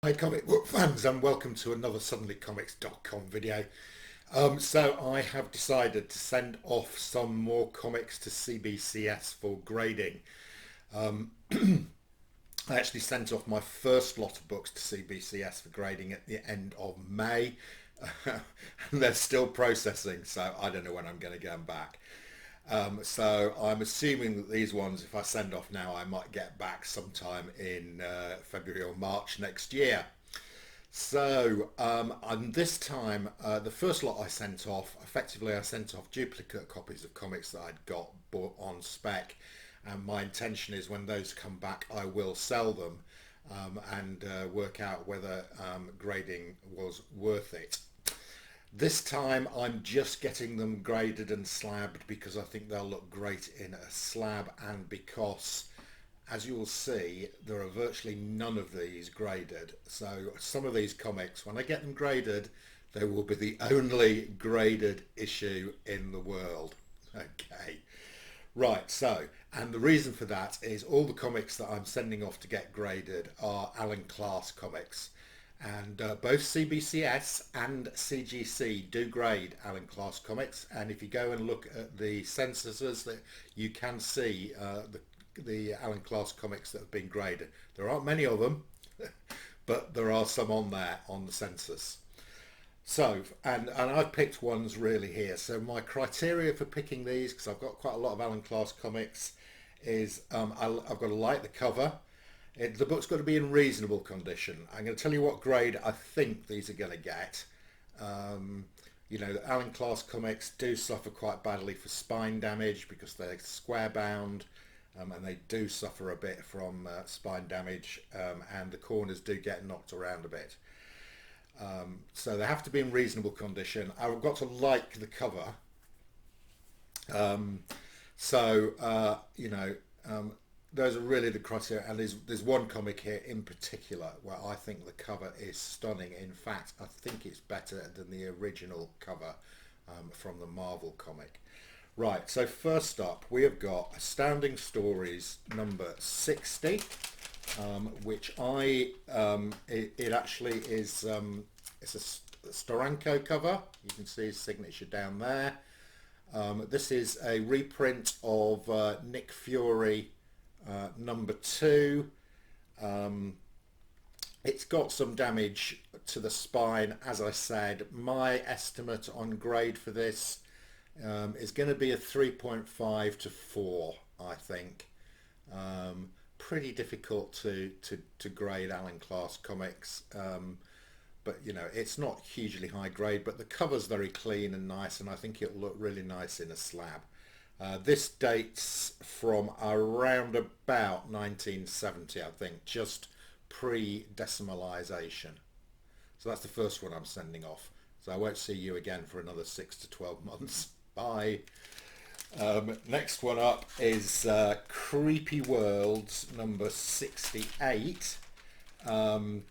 Hi comic book fans and welcome to another suddenlycomics.com video. So I have decided to send off some more comics to CBCS for grading. Um, I actually sent off my first lot of books to CBCS for grading at the end of May. And they're still processing, so I don't know when I'm going to get them back. So I'm assuming that these ones, if I send off now, I might get back sometime in February or March next year. So and this time, the first lot I sent off, effectively I sent off duplicate copies of comics that I'd got bought on spec. And my intention is when those come back, I will sell them and work out whether grading was worth it. This time I'm just getting them graded and slabbed because I think they'll look great in a slab, and because, as you will see, there are virtually none of these graded. So some of these comics, when I get them graded, they will be the only graded issue in the world. Okay. Right, so, and the reason for that is all the comics that I'm sending off to get graded are Alan Class comics. And both CBCS and CGC do grade Alan Class comics. And if you go and look at the censuses, that you can see the Alan Class comics that have been graded. There aren't many of them, but there are some on there on the census. So, and I've picked ones really here. So my criteria for picking these, because I've got quite a lot of Alan Class comics, is I've got to like the cover. The book's got to be in reasonable condition. I'm going to tell you what grade I think these are going to get. The Alan Class comics do suffer quite badly for spine damage because they're square bound, and they do suffer a bit from spine damage, and the corners do get knocked around a bit. So they have to be in reasonable condition. I've got to like the cover. Um, so, those are really the criteria. And there's one comic here in particular where I think the cover is stunning. In fact, I think it's better than the original cover from the Marvel comic. Right, so first up, we have got Astounding Stories number 60. Which it actually is, it's a Steranko cover. You can see his signature down there. This is a reprint of Nick Fury number 2. It's got some damage to the spine, as I said. My estimate on grade for this is going to be a 3.5 to 4, I think. Pretty difficult to grade Alan Class comics, but it's not hugely high grade, but the cover's very clean and nice, and I think it'll look really nice in a slab. This dates from around about 1970, I think, just pre-decimalisation. So that's the first one I'm sending off. So I won't see you again for another 6 to 12 months. Bye. Next one up is Creepy Worlds number 68. And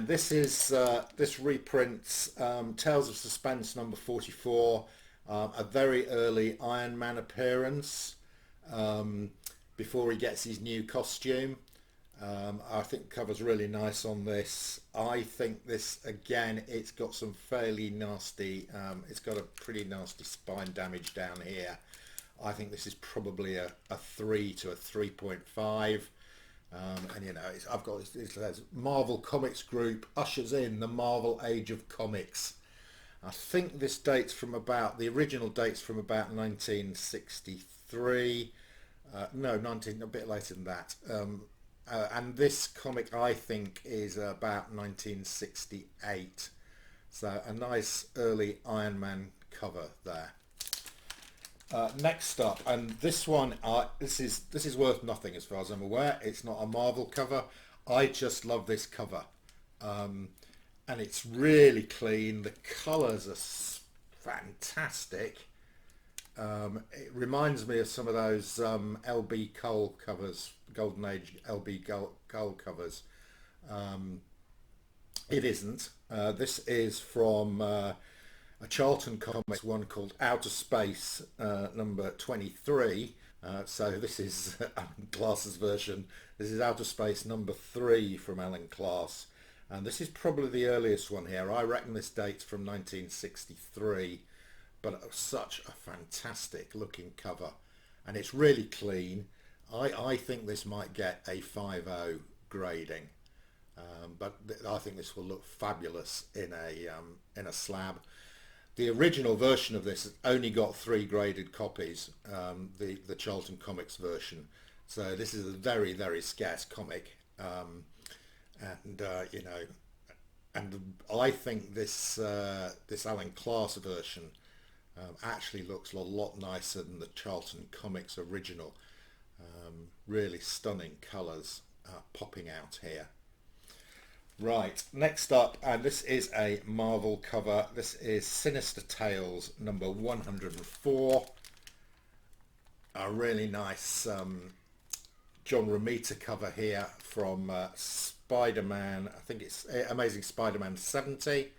this reprints Tales of Suspense number 44, a very early Iron Man appearance before he gets his new costume. I think the cover's really nice on this. I think this, again, it's got some fairly nasty, it's got a pretty nasty spine damage down here. I think this is probably a 3 to a 3.5. I've got this says Marvel Comics Group ushers in the Marvel Age of Comics. I think this dates from about, the original dates from about 1963. A bit later than that. And this comic, I think, is about 1968. So a nice early Iron Man cover there. Next up, and this one, this is worth nothing as far as I'm aware. It's not a Marvel cover. I just love this cover, and it's really clean. The colours are fantastic. It reminds me of some of those LB Cole covers, Golden Age LB Cole covers. It isn't. This is from a Charlton Comics one called Outer Space number 23, So this is Alan Class's version. This is Outer Space number 3 from Alan Class. And this is probably the earliest one here. I reckon this dates from 1963, but such a fantastic looking cover. And it's really clean. I think this might get a 5.0 grading. But I think this will look fabulous in a slab. The original version of this has only got 3 graded copies, the Charlton Comics version. So this is a very, very scarce comic, and you know, and I think this Alan Class version actually looks a lot nicer than the Charlton Comics original. Really stunning colours popping out here. Right, next up, and this is a Marvel cover. This is Sinister Tales number 104. A really nice John Romita cover here from Spider-Man. I think it's Amazing Spider-Man 70.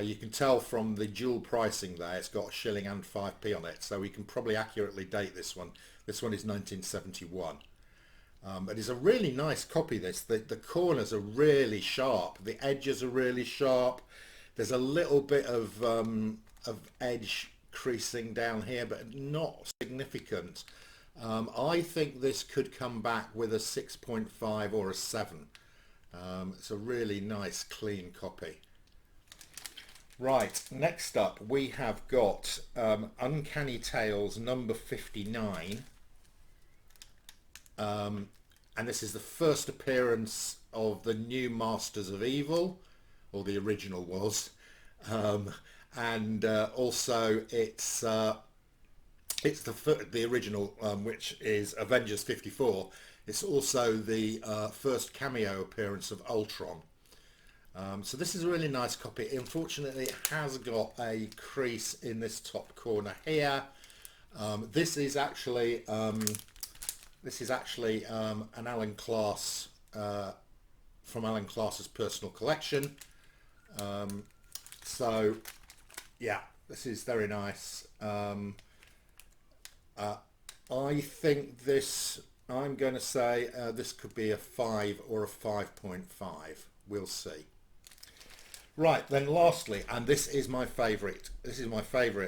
You can tell from the dual pricing there, it's got a shilling and 5p on it, so we can probably accurately date this one. This one is 1971. It is a really nice copy, this. The corners are really sharp. The edges are really sharp. There's a little bit of edge creasing down here, but not significant. I think this could come back with a 6.5 or a 7. It's a really nice, clean copy. Right, next up we have got Uncanny Tales number 59. And this is the first appearance of the new Masters of Evil, or the original was, and also it's the original, which is Avengers 54. It's also the first cameo appearance of Ultron. So this is a really nice copy. Unfortunately, it has got a crease in this top corner here. This is actually an Alan Class from Alan Class's personal collection. So yeah, this is very nice. I think this, I'm going to say this could be a 5 or a 5.5. We'll see. Right, then lastly, and this is my favourite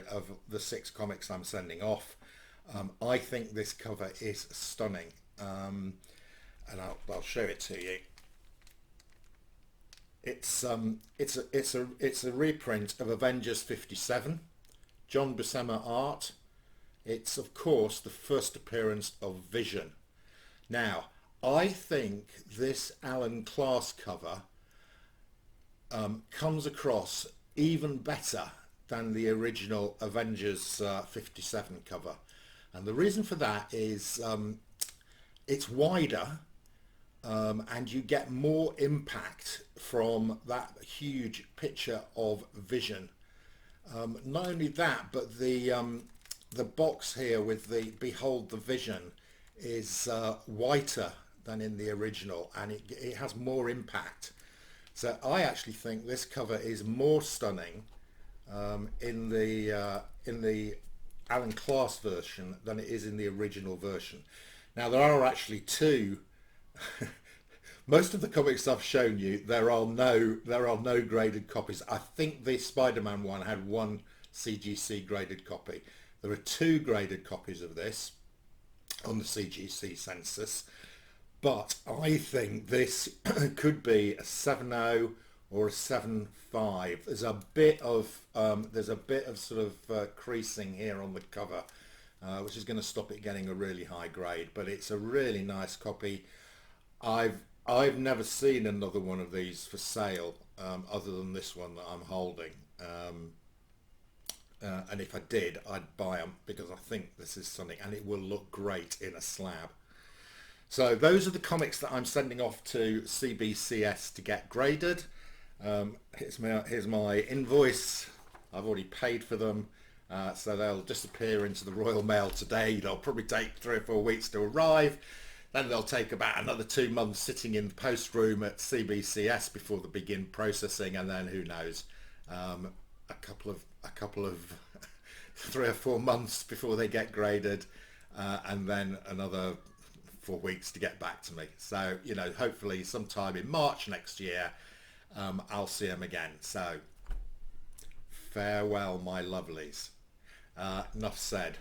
of the 6 comics I'm sending off. I think this cover is stunning, and I'll show it to you. It's a reprint of Avengers 57, John Buscema art. It's of course the first appearance of Vision. Now, I think this Alan Class cover comes across even better than the original Avengers 57 cover. And the reason for that is it's wider, and you get more impact from that huge picture of Vision. Not only that, but the box here with the Behold the Vision is whiter than in the original, and it has more impact. So I actually think this cover is more stunning in the Alan Class version than it is in the original version. Now there are actually 2. Most of the comics I've shown you, there are no graded copies. I think the Spider-Man one had 1 CGC graded copy. There are 2 graded copies of this on the CGC census, but I think this could be a 7.0 or a 7.5. There's a bit of sort of creasing here on the cover, which is going to stop it getting a really high grade. But it's a really nice copy. I've never seen another one of these for sale other than this one that I'm holding. And if I did, I'd buy them because I think this is something, and it will look great in a slab. So those are the comics that I'm sending off to CBCS to get graded. Here's my invoice. I've already paid for them, so they'll disappear into the Royal Mail today. They'll probably take 3 or 4 weeks to arrive. Then they'll take about another 2 months sitting in the post room at CBCS before they begin processing, and then who knows, a couple of 3 or 4 months before they get graded. and then another 4 weeks to get back to me. So, you know, hopefully sometime in March next year, I'll see them again. So, farewell, my lovelies. Enough said.